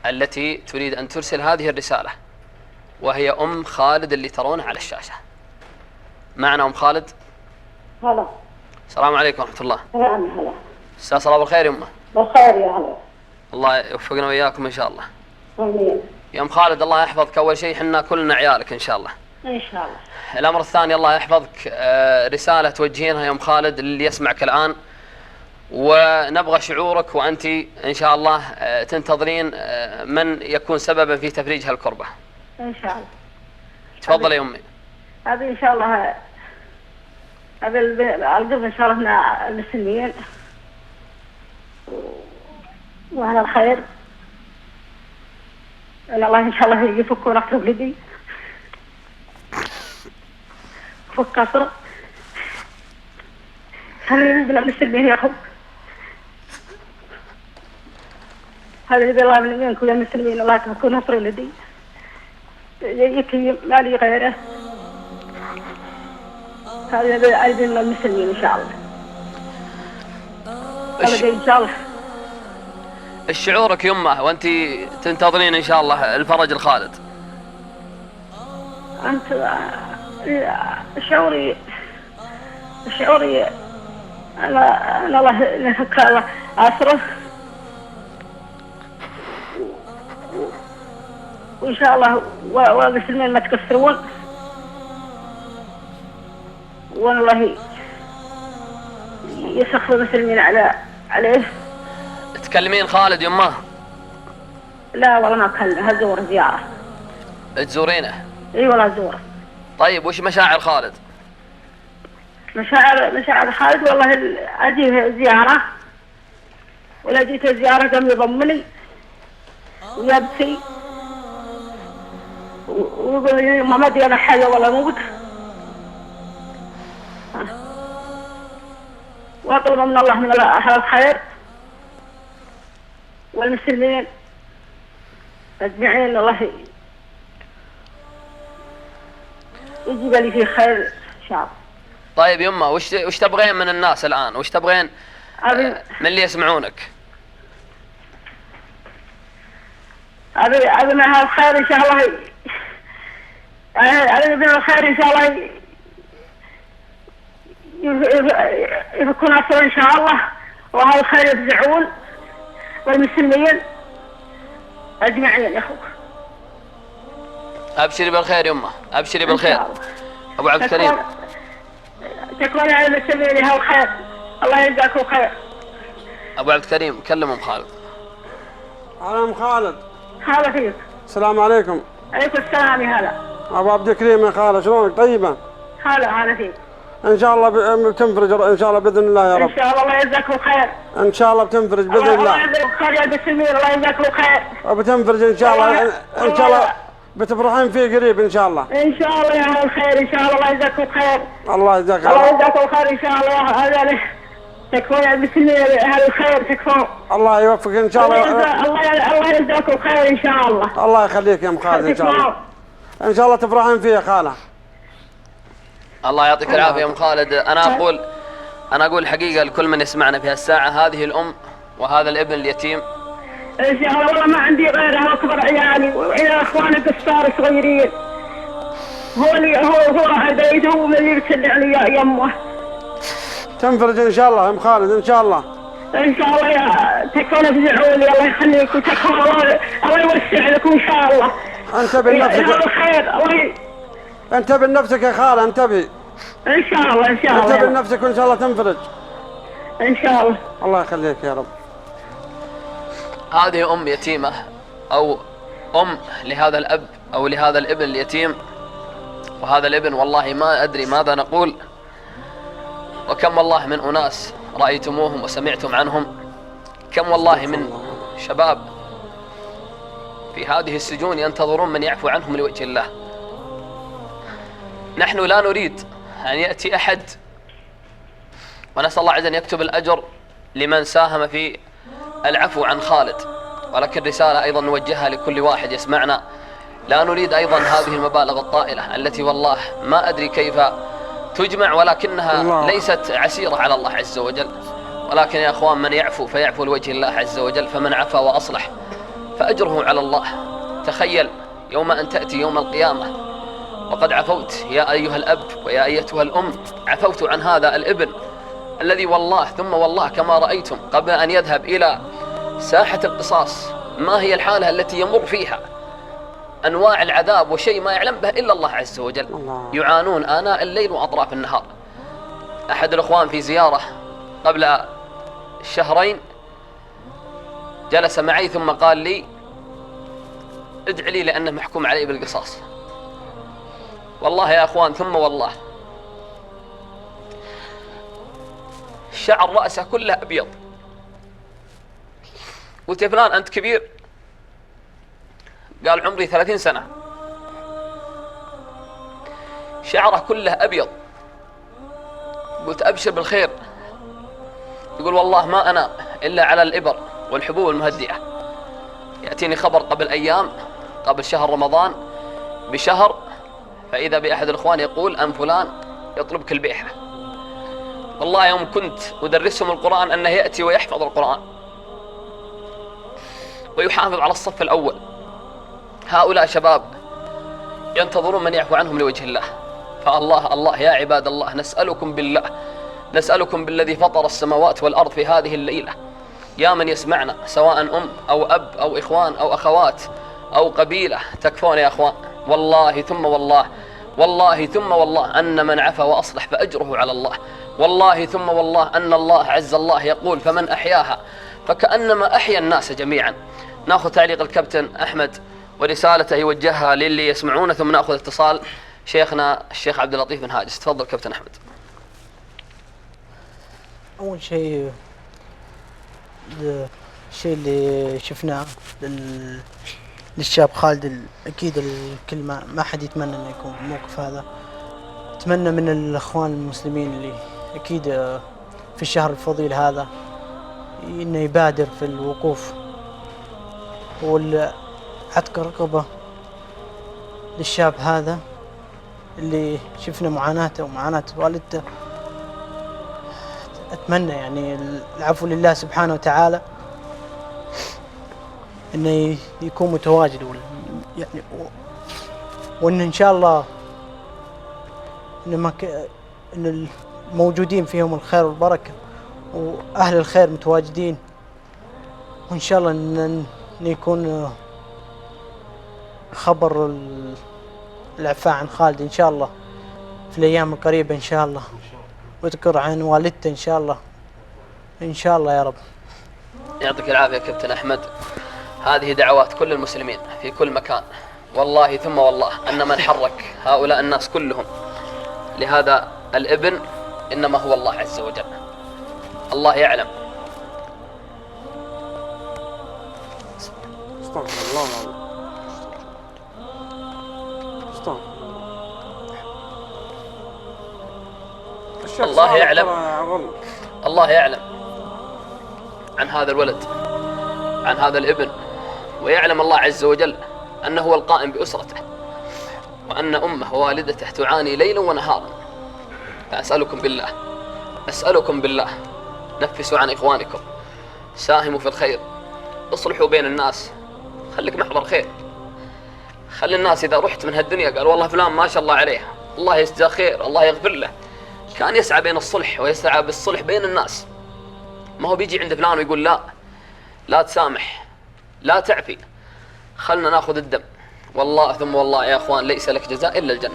التي تريد أن ترسل هذه الرسالة، وهي أم خالد اللي ترونه على الشاشة. معنا أم خالد. هلا. السلام عليكم ورحمة الله. نعم هلا. أستاذ صلاح بالخير يا أمه. بالخير يا هلا. الله يوفقنا وإياكم إن شاء الله. آمين. يا أم خالد الله يحفظك. أول شيء حنا كلنا عيالك إن شاء الله. إن شاء الله. الأمر الثاني الله يحفظك، رسالة توجهينها يا أم خالد للي يسمعك الآن، ونبغى شعورك وأنت إن شاء الله تنتظرين من يكون سببا في تفريج هالكربة. إن شاء الله. تفضل يا أمي. هذه إن شاء الله هذا القرب إن شاء الله مع المسلمين وعلى الخير. إن الله إن شاء الله يفكوا رقص ولدي فك كسر خلينا نبنى المسلمين يا أخو. هذا اللي الله من منكم يا المسلمين، الله يكون نصر ولدي يكفي ما لي غيره. هذا أيدين المسلمين إن شاء الله. إن شاء الله. شعورك يمه وأنت تنتظرين إن شاء الله الفرج الخالد؟ أنت شعوري أنا الله نفك الله أسره، وإن شاء الله والمسلمين ما تكسرون، والله يسخر المسلمين عليه. تكلمين خالد يمه؟ لا والله ما أكلم، هزور زيارة. تزورينه؟ اي والله زوره. طيب وش مشاعر خالد؟ مشاعر خالد والله اجيه زياره، ولا جيت زياره قام يضمني ويبكي ويقول لي ما ادري انا حاجه ولا موت، واطلب من الله من اهل الخير والمسلمين اجمعين الله يجيب لي فيه خير ان شاء الله. طيب يمه وش تبغين من الناس الان؟ وش تبغين من اللي يسمعونك؟ أبي من الخير إن شاء الله. أبي من الخير إن شاء الله يكون أصلا إن شاء الله، وهذا الخير يفزعون والمسلمين أجمعين يا أخوك. أبشري بالخير يمه، أبشري بالخير. أبو عبد الكريم تكون على المسلمين لها الخير، الله يجزاكم خير. أبو عبد الكريم كلم أم خالد. أم خالد. هلا فيك. السلام عليكم. عليكم السلام يا هلا. أبو عبد الكريم يا خالد، شلونك؟ طيبة؟ هلا فيك. إن شاء الله بتنفرج إن شاء الله بإذن الله يا رب. إن شاء الله الله يجزاكم خير. إن شاء الله بتنفرج بإذن الله. الله يجزاكم خير يا المسلمين، الله يجزاكم خير. وبتنفرج إن شاء الله. إن شاء الله بتفرحين فيه قريب إن شاء الله. إن شاء الله يا أهل الخير، إن شاء الله الله يجزاكم خير. الله يجزاك خير. الله يجزاكم خير إن شاء الله. هذا تكفون يا المسلمين أهل الخير تكفون. الله يوفقك إن شاء الله. الله يجزاكم خير إن شاء الله. الله يخليك يا أم خالد إن شاء الله. إن شاء الله تفرحين فيه يا خالة. الله يعطيك العافية يا أم خالد. أنا أقول حقيقة لكل من يسمعنا في هالساعة، هذه الأم وهذا الابن اليتيم إن شاء الله والله ما عندي غيرها، أكبر عيالي وعيال إخواني قصار صغيرين، هو عبيد، هو من اللي يرسل علي يمه. تنفرج إن شاء الله يا أم خالد إن شاء الله. إن شاء الله يا تكون تفزعوني، الله يخليك وتكون الله يوسع لكم إن شاء الله. انتبه لنفسك. يا الخير الله. انتبه لنفسك يا خالة، انتبه. إن شاء الله إن شاء الله. انتبه لنفسك وإن شاء الله تنفرج. إن شاء الله. الله يخليك يا رب. هذه أم يتيمة أو أم لهذا الأب أو لهذا الابن اليتيم، وهذا الابن والله ما أدري ماذا نقول. وكم والله من أناس رأيتموهم وسمعتم عنهم، كم والله من شباب في هذه السجون ينتظرون من يعفو عنهم لوجه الله. نحن لا نريد أن يأتي أحد، ونسأل الله عز وجل يكتب الأجر لمن ساهم في العفو عن خالد، ولكن رسالة أيضا نوجهها لكل واحد يسمعنا. لا نريد أيضا هذه المبالغ الطائلة التي والله ما أدري كيف تجمع، ولكنها ليست عسيرة على الله عز وجل. ولكن يا أخوان من يعفو فيعفو لوجه الله عز وجل، فمن عفا وأصلح فأجره على الله. تخيل يوم أن تأتي يوم القيامة وقد عفوت يا أيها الأب ويا أيتها الأم، عفوت عن هذا الابن الذي والله ثم والله كما رأيتم قبل أن يذهب إلى ساحة القصاص ما هي الحالة التي يمر فيها، أنواع العذاب وشيء ما يعلم به إلا الله عز وجل. يعانون آناء الليل وأطراف النهار. أحد الأخوان في زيارة قبل شهرين جلس معي ثم قال لي ادع لي لأنه محكوم علي بالقصاص. والله يا أخوان ثم والله شعر رأسه كله أبيض. قلت يا فلان أنت كبير؟ قال عمري 30 سنة. شعره كله أبيض. قلت أبشر بالخير. يقول والله ما أنام إلا على الإبر والحبوب المهدئة. يأتيني خبر قبل أيام قبل شهر رمضان بشهر فإذا بأحد الإخوان يقول أن فلان يطلبك البيحة. والله يوم كنت أدرسهم القرآن أنه يأتي ويحفظ القرآن ويحافظ على الصف الأول. هؤلاء شباب ينتظرون من يعفو عنهم لوجه الله. فالله الله يا عباد الله نسألكم بالله، نسألكم بالذي فطر السماوات والأرض في هذه الليلة، يا من يسمعنا سواء أم أو أب أو إخوان أو أخوات أو قبيلة، تكفون يا أخوان. والله ثم والله والله ثم والله أن من عفا وأصلح فأجره على الله. والله ثم والله أن الله عز الله يقول فمن أحياها فكأنما أحيا الناس جميعا. نأخذ تعليق الكابتن أحمد ورسالته يوجهها للي يسمعونه ثم نأخذ اتصال شيخنا الشيخ عبد اللطيف بن هاجس. تفضل كابتن أحمد. أول شيء الشيء اللي شفناه للشاب خالد أكيد الكل ما حد يتمنى أنه يكون في الموقف هذا. أتمنى من الأخوان المسلمين اللي أكيد في الشهر الفضيل هذا إنه يبادر في الوقوف والعتق رقبة للشاب هذا اللي شفنا معاناته ومعاناة والدته. أتمنى يعني العفو لله سبحانه وتعالى إنه يكون متواجد يعني وإن إن شاء الله إن الموجودين فيهم الخير والبركة وأهل الخير متواجدين، وإن شاء الله إن يكون خبر العفاء عن خالد إن شاء الله في الأيام القريبة إن شاء الله، واذكر عن والدته إن شاء الله إن شاء الله يا رب. يعطيك العافية كابتن أحمد. هذه دعوات كل المسلمين في كل مكان. والله ثم والله أن من حرك هؤلاء الناس كلهم لهذا الابن إنما هو الله عز وجل. الله يعلم. استغفر الله العظيم. الله يعلم. الله يعلم عن هذا الولد، عن هذا الابن، ويعلم الله عز وجل أنه هو القائم بأسرته، وأن أمه ووالدته تعاني ليلا ونهارا. فأسألكم بالله، أسألكم بالله نفسوا عن إخوانكم، ساهموا في الخير، اصلحوا بين الناس، خليك محضر خير. خلي الناس إذا رحت من هالدنيا قال والله فلان ما شاء الله عليه الله يجزاه خير الله يغفر له، كان يسعى بين الصلح ويسعى بالصلح بين الناس. ما هو بيجي عند فلان ويقول لا تسامح لا تعفي. خلنا ناخذ الدم. والله ثم والله يا أخوان ليس لك جزاء إلا الجنة.